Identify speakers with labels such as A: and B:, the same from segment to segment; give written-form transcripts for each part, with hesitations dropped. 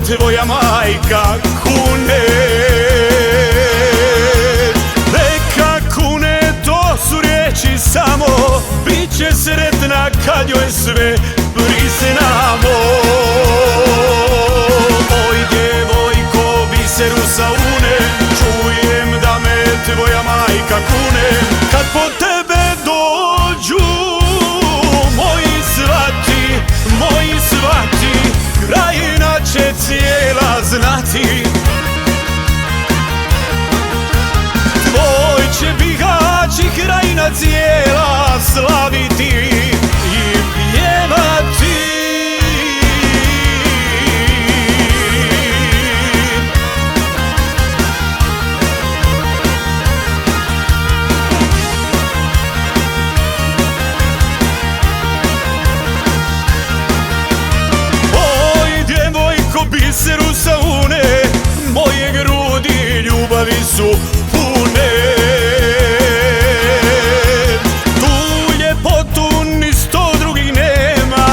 A: tvoja majka kune. Neka kune, to su riječi samo, bit će sretna kad joj sve priznamo. Oj djevojko, biseru sa une, čujem da me tvoja majka kune. Kad po tebe dođu moji svati, krajina će cijela znati. Tvoj će Bihać i krajina cijela slaviti i pjevati. Biseru sa une, moje grudi ljubavi su pune. Tu ljepotu ni sto drugih nema,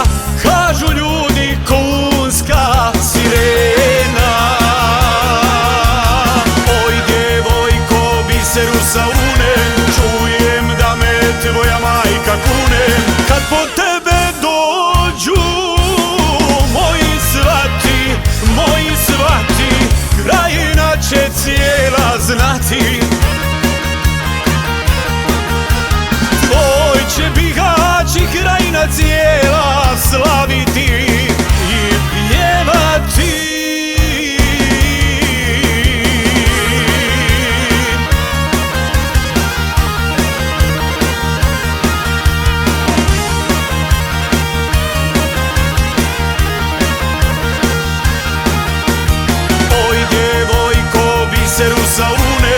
A: kažu ljudi ko unska sirena. Oj djevojko, biseru sa une, čujem da me tvoja majka kune. Kad po tebe dođu moji svati, krajina će cijela znati. Tvoj će Bihać i krajina cijela slaviti i pjevati. Biseru sa une,